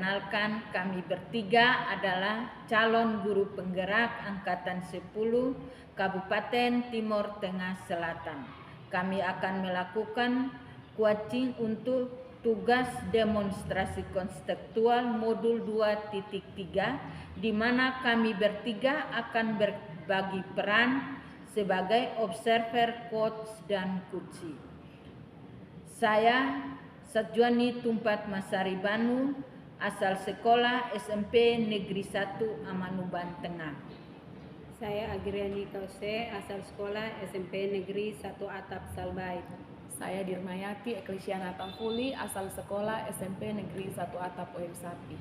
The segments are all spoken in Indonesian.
Perkenalkan, kami bertiga adalah calon guru penggerak Angkatan 10 Kabupaten Timur Tengah Selatan. Kami akan melakukan coaching untuk tugas demonstrasi konseptual modul 2.3 di mana kami bertiga akan berbagi peran sebagai observer, coach, dan coachee. Saya Satjuani Tumpat Masari Banu, asal sekolah SMP Negeri 1 Amanuban Tengah. Saya Agriani Kause, asal sekolah SMP Negeri 1 Atap Salbai. Saya Dirmayati Eklesiana Tamfuli, asal sekolah SMP Negeri 1 Atap Oil Sapi.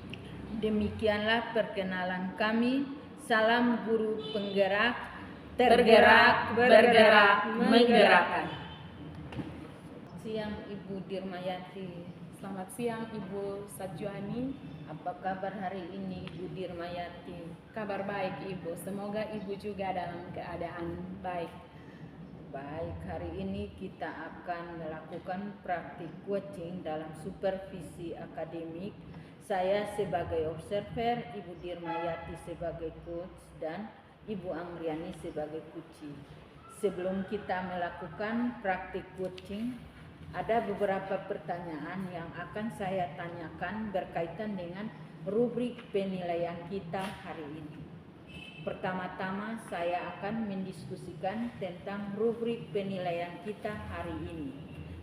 Demikianlah perkenalan kami. Salam guru penggerak, tergerak, bergerak, menggerakkan. Siang Ibu Dirmayati. Selamat siang Ibu Satjuani. Apa kabar hari ini Ibu Dirmayati? Kabar baik Ibu, semoga Ibu juga dalam keadaan baik. Baik, hari ini kita akan melakukan praktik coaching dalam supervisi akademik. Saya sebagai observer, Ibu Dirmayati sebagai coach, dan Ibu Amriani sebagai coachee. Sebelum kita melakukan praktik coaching, ada beberapa pertanyaan yang akan saya tanyakan berkaitan dengan rubrik penilaian kita hari ini. Pertama-tama saya akan mendiskusikan tentang rubrik penilaian kita hari ini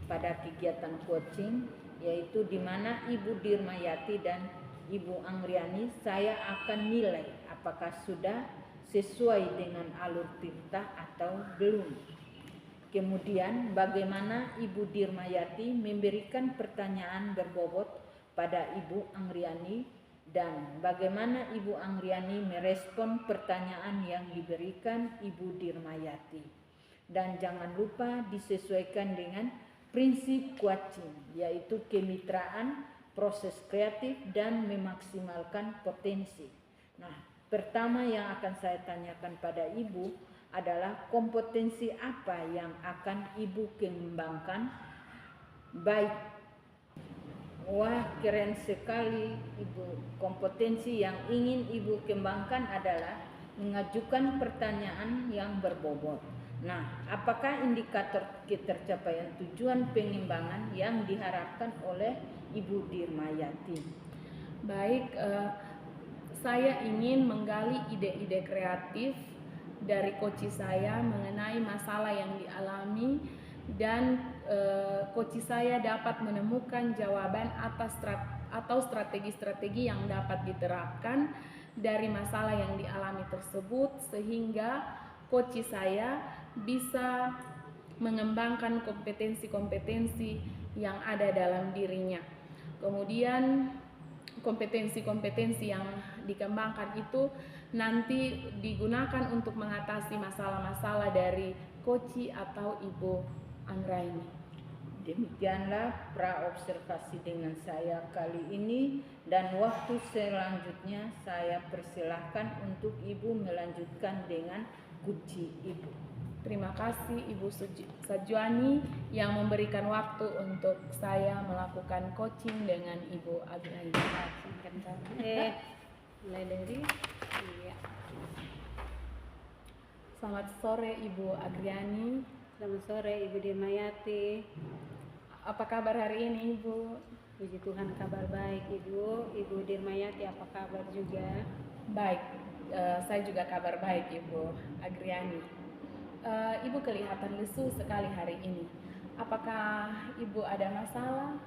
pada kegiatan coaching, yaitu di mana Ibu Dirmayati dan Ibu Angriani saya akan nilai apakah sudah sesuai dengan alur tirta atau belum. Kemudian bagaimana Ibu Dirmayati memberikan pertanyaan berbobot pada Ibu Angriani dan bagaimana Ibu Angriani merespon pertanyaan yang diberikan Ibu Dirmayati. Dan jangan lupa disesuaikan dengan prinsip coaching, yaitu kemitraan, proses kreatif, dan memaksimalkan potensi. Nah, pertama yang akan saya tanyakan pada Ibu adalah kompetensi apa yang akan Ibu kembangkan. Baik, wah keren sekali Ibu. Kompetensi yang ingin Ibu kembangkan adalah mengajukan pertanyaan yang berbobot. Nah, apakah indikator ketercapaian tujuan pengembangan yang diharapkan oleh Ibu Dirmayati? Baik, saya ingin menggali ide-ide kreatif dari coachee saya mengenai masalah yang dialami dan coachee saya dapat menemukan jawaban atau strategi-strategi yang dapat diterapkan dari masalah yang dialami tersebut sehingga coachee saya bisa mengembangkan kompetensi-kompetensi yang ada dalam dirinya. Kemudian kompetensi-kompetensi yang dikembangkan itu nanti digunakan untuk mengatasi masalah-masalah dari coachee atau Ibu Angriani. Demikianlah praobservasi dengan saya kali ini, dan waktu selanjutnya saya persilahkan untuk Ibu melanjutkan dengan coachee Ibu. Terima kasih Ibu Satjuani yang memberikan waktu untuk saya melakukan coaching dengan Ibu Agriani. Mulai dari Selamat sore Ibu Agriani. Selamat sore Ibu Dirmayati. Apa kabar hari ini Ibu? Puji Tuhan, kabar baik Ibu. Ibu Dirmayati apa kabar juga? Baik, saya juga kabar baik Ibu Agriani. Ibu kelihatan lesu sekali hari ini. Apakah Ibu ada masalah?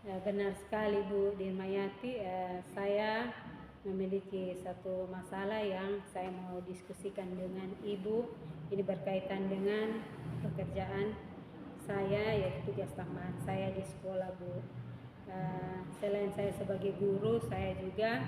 Ya, benar sekali Bu Dirmayati. Saya memiliki satu masalah yang saya mau diskusikan dengan Ibu. Ini berkaitan dengan pekerjaan saya, yaitu tugas tambahan saya di sekolah Bu. Selain saya sebagai guru, saya juga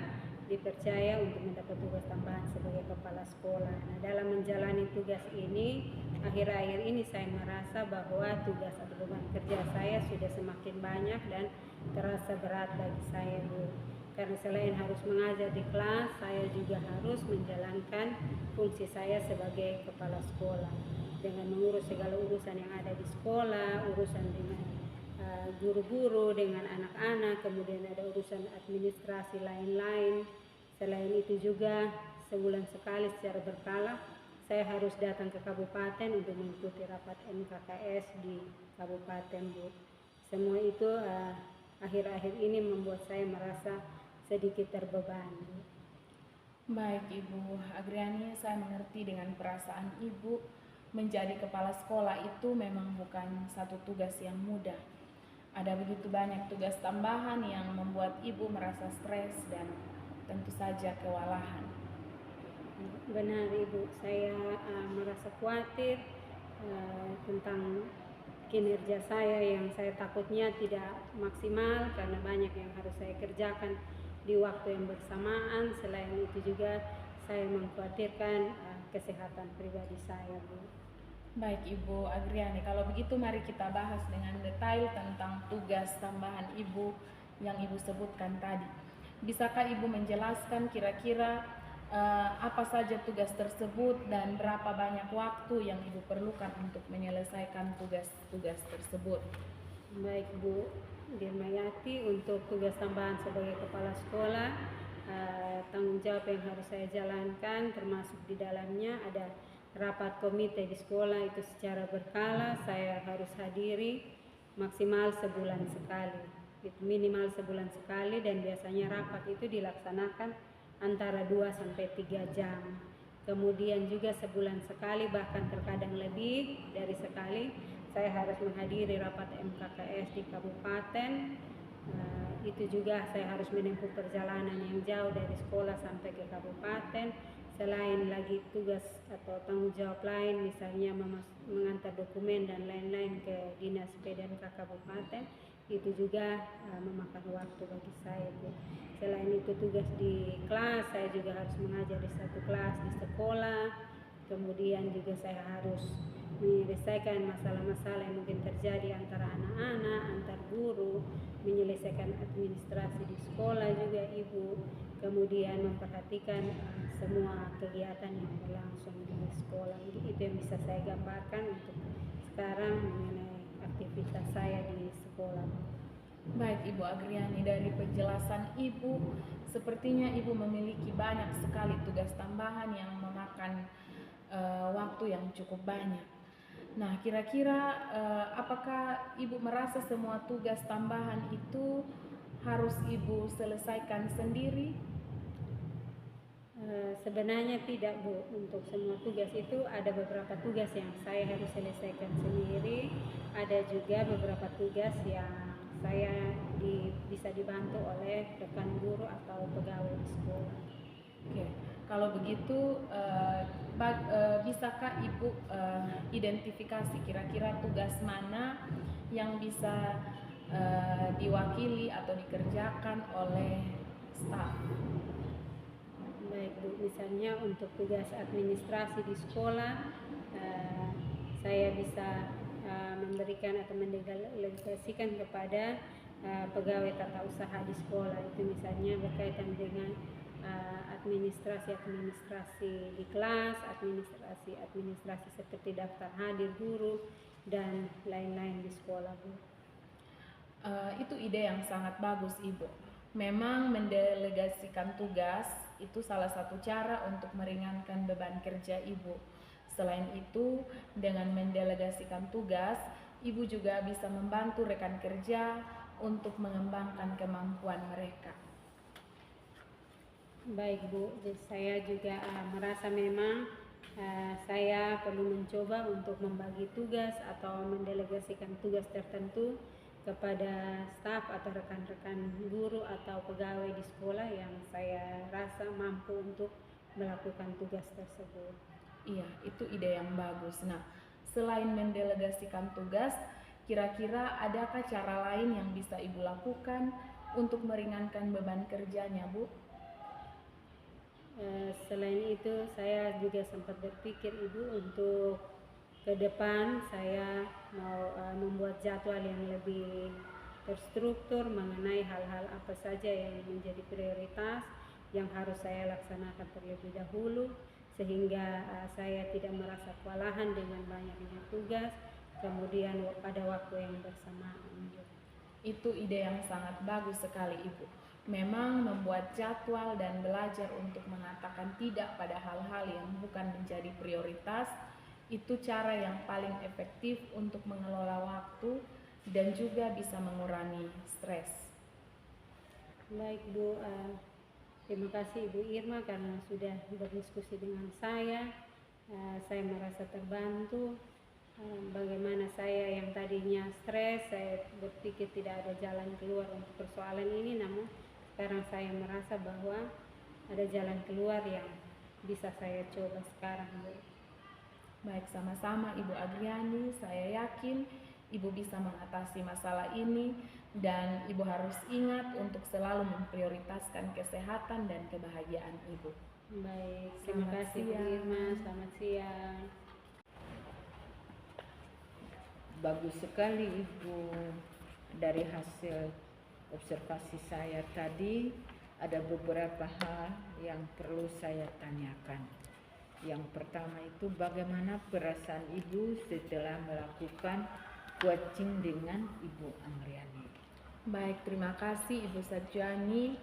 dipercaya untuk mendapat tugas tambahan sebagai kepala sekolah. Nah, dalam menjalani tugas ini, akhir-akhir ini saya merasa bahwa tugas atau beban kerja saya sudah semakin banyak dan terasa berat bagi saya Bu. Karena selain harus mengajar di kelas, saya juga harus menjalankan fungsi saya sebagai kepala sekolah dengan mengurus segala urusan yang ada di sekolah, urusan dengan guru-guru dengan anak-anak, kemudian ada urusan administrasi lain-lain. Selain itu juga sebulan sekali secara berkala saya harus datang ke kabupaten untuk mengikuti rapat MKKS di kabupaten, Bu. Semua itu akhir-akhir ini membuat saya merasa sedikit terbebani, Bu. Baik Ibu Agriani, saya mengerti dengan perasaan Ibu. Menjadi kepala sekolah itu memang bukan satu tugas yang mudah. Ada begitu banyak tugas tambahan yang membuat Ibu merasa stres dan tentu saja kewalahan. Benar Ibu, saya merasa khawatir tentang kinerja saya yang saya takutnya tidak maksimal karena banyak yang harus saya kerjakan di waktu yang bersamaan. Selain itu juga saya mengkhawatirkan kesehatan pribadi saya, Bu. Baik Ibu Agriani, kalau begitu mari kita bahas dengan detail tentang tugas tambahan Ibu yang Ibu sebutkan tadi. Bisakah Ibu menjelaskan kira-kira apa saja tugas tersebut dan berapa banyak waktu yang Ibu perlukan untuk menyelesaikan tugas-tugas tersebut? Baik Bu Dirmayati, untuk tugas tambahan sebagai kepala sekolah, tanggung jawab yang harus saya jalankan termasuk di dalamnya ada rapat komite di sekolah, itu secara berkala saya harus hadiri maksimal sebulan sekali, itu minimal sebulan sekali, dan biasanya rapat itu dilaksanakan antara 2 sampai 3 jam. Kemudian juga sebulan sekali, bahkan terkadang lebih dari sekali, saya harus menghadiri rapat MKKS di kabupaten. Itu juga saya harus menempuh perjalanan yang jauh dari sekolah sampai ke kabupaten. Selain lagi tugas atau tanggung jawab lain, misalnya mengantar dokumen dan lain-lain ke dinas PDNK kabupaten, itu juga memakan waktu bagi saya, Bu. Selain itu tugas di kelas, saya juga harus mengajar di satu kelas di sekolah. Kemudian juga saya harus menyelesaikan masalah-masalah yang mungkin terjadi antara anak-anak, antar guru, menyelesaikan administrasi di sekolah juga Ibu. Kemudian memperhatikan semua kegiatan yang berlangsung di sekolah. Jadi itu yang bisa saya gambarkan untuk sekarang mengenai aktivitas saya di sekolah. Baik Ibu Agriani, dari penjelasan Ibu, sepertinya Ibu memiliki banyak sekali tugas tambahan yang memakan waktu yang cukup banyak. Nah, kira-kira apakah Ibu merasa semua tugas tambahan itu harus Ibu selesaikan sendiri? Sebenarnya tidak, Bu. Untuk semua tugas itu ada beberapa tugas yang saya harus selesaikan sendiri, ada juga beberapa tugas yang saya bisa dibantu oleh rekan guru atau pegawai di sekolah. Oke, kalau begitu bisakah Ibu identifikasi kira-kira tugas mana yang bisa diwakili atau dikerjakan oleh staf? Baik Bu, misalnya untuk tugas administrasi di sekolah, saya bisa memberikan atau mendelegasikan kepada pegawai tata usaha di sekolah. Itu misalnya berkaitan dengan administrasi di kelas, administrasi seperti daftar hadir guru dan lain-lain di sekolah, Bu. Itu ide yang sangat bagus Ibu. Memang mendelegasikan tugas itu salah satu cara untuk meringankan beban kerja Ibu. Selain itu, dengan mendelegasikan tugas, Ibu juga bisa membantu rekan kerja untuk mengembangkan kemampuan mereka. Baik Bu, jadi saya juga merasa memang saya perlu mencoba untuk membagi tugas atau mendelegasikan tugas tertentu kepada staf atau rekan-rekan guru atau pegawai di sekolah yang saya rasa mampu untuk melakukan tugas tersebut. Iya, itu ide yang bagus. Nah, selain mendelegasikan tugas, kira-kira adakah cara lain yang bisa Ibu lakukan untuk meringankan beban kerjanya, Bu? Selain itu, saya juga sempat berpikir Ibu untuk ke depan saya mau membuat jadwal yang lebih terstruktur mengenai hal-hal apa saja yang menjadi prioritas yang harus saya laksanakan terlebih dahulu, sehingga saya tidak merasa kewalahan dengan banyaknya tugas kemudian pada waktu yang bersamaan. Itu ide yang sangat bagus sekali Ibu. Memang membuat jadwal dan belajar untuk mengatakan tidak pada hal-hal yang bukan menjadi prioritas itu cara yang paling efektif untuk mengelola waktu dan juga bisa mengurangi stres. Baik Bu, terima kasih Ibu Irma karena sudah berdiskusi dengan saya. Saya merasa terbantu. Bagaimana saya yang tadinya stres, saya berpikir tidak ada jalan keluar untuk persoalan ini, namun sekarang saya merasa bahwa ada jalan keluar yang bisa saya coba sekarang. Baik, sama-sama Ibu Agriani, saya yakin Ibu bisa mengatasi masalah ini dan Ibu harus ingat untuk selalu memprioritaskan kesehatan dan kebahagiaan Ibu. Baik, terima kasih Bu Irma, selamat siang. Bagus sekali Ibu. Dari hasil observasi saya tadi ada beberapa hal yang perlu saya tanyakan. Yang pertama itu bagaimana perasaan Ibu setelah melakukan coaching dengan Ibu Agriani? Baik, terima kasih Ibu Satjani.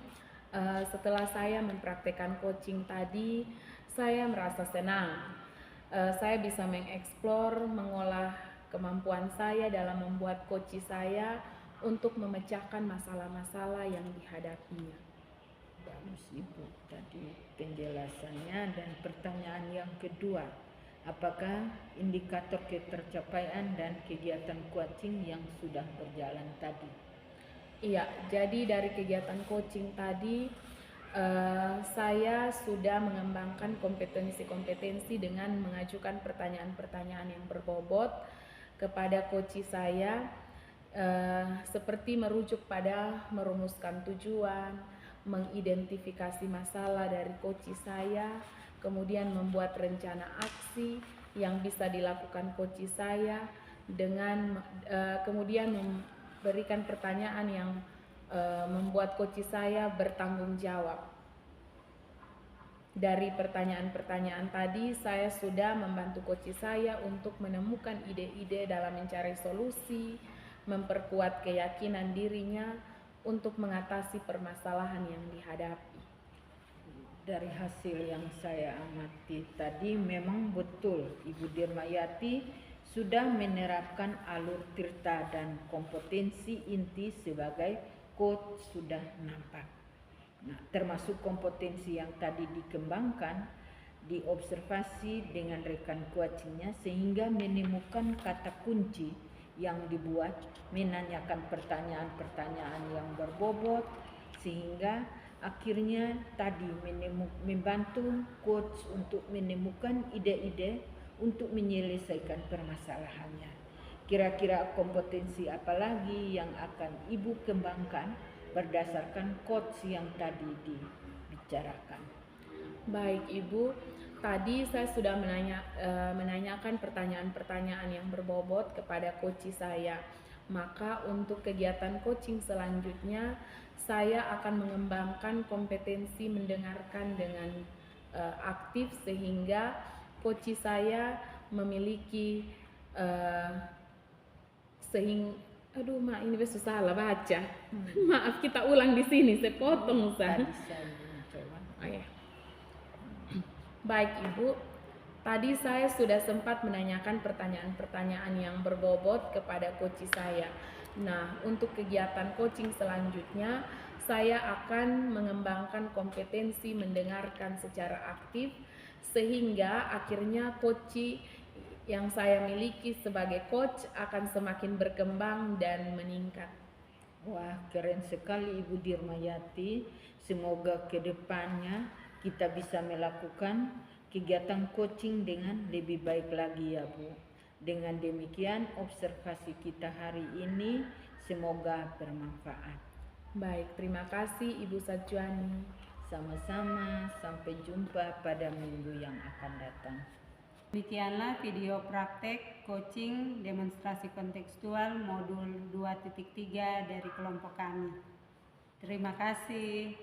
Setelah saya mempraktekkan coaching tadi, saya merasa senang. Saya bisa mengeksplor, mengolah kemampuan saya dalam membuat coaching saya untuk memecahkan masalah-masalah yang dihadapinya. Bagus Ibu tadi penjelasannya. Dan pertanyaan yang kedua, apakah indikator ketercapaian dan kegiatan coaching yang sudah berjalan tadi? Iya, jadi dari kegiatan coaching tadi saya sudah mengembangkan kompetensi-kompetensi dengan mengajukan pertanyaan-pertanyaan yang berbobot kepada coach saya, seperti merujuk pada merumuskan tujuan, mengidentifikasi masalah dari coach saya, kemudian membuat rencana aksi yang bisa dilakukan coach saya dengan kemudian memberikan pertanyaan yang membuat coach saya bertanggung jawab. Dari pertanyaan-pertanyaan tadi, saya sudah membantu coach saya untuk menemukan ide-ide dalam mencari solusi, memperkuat keyakinan dirinya untuk mengatasi permasalahan yang dihadapi. Dari hasil yang saya amati tadi, memang betul Ibu Dirmayati sudah menerapkan alur tirta dan kompetensi inti sebagai coach sudah nampak. Nah, termasuk kompetensi yang tadi dikembangkan, diobservasi dengan rekan coachingnya sehingga menemukan kata kunci yang dibuat, menanyakan pertanyaan-pertanyaan yang berbobot sehingga akhirnya tadi membantu coach untuk menemukan ide-ide untuk menyelesaikan permasalahannya. Kira-kira kompetensi apa lagi yang akan Ibu kembangkan berdasarkan coach yang tadi dibicarakan? Baik Ibu, tadi saya sudah menanyakan pertanyaan-pertanyaan yang berbobot kepada coach saya. Maka untuk kegiatan coaching selanjutnya, saya akan mengembangkan kompetensi mendengarkan dengan aktif sehingga coach saya memiliki ini susah lah baca. Maaf, kita ulang di sini, saya potong Tadi saya mencoba. Oh, ya. Baik Ibu, tadi saya sudah sempat menanyakan pertanyaan-pertanyaan yang berbobot kepada coach saya. Nah, untuk kegiatan coaching selanjutnya, saya akan mengembangkan kompetensi mendengarkan secara aktif sehingga akhirnya coach yang saya miliki sebagai coach akan semakin berkembang dan meningkat. Wah, keren sekali Ibu Dirmayati. Semoga ke depannya kita bisa melakukan kegiatan coaching dengan lebih baik lagi ya Bu. Dengan demikian observasi kita hari ini semoga bermanfaat. Baik, terima kasih Ibu Satjani. Sama-sama, sampai jumpa pada minggu yang akan datang. Demikianlah video praktek coaching demonstrasi kontekstual modul 2.3 dari kelompok kami. Terima kasih.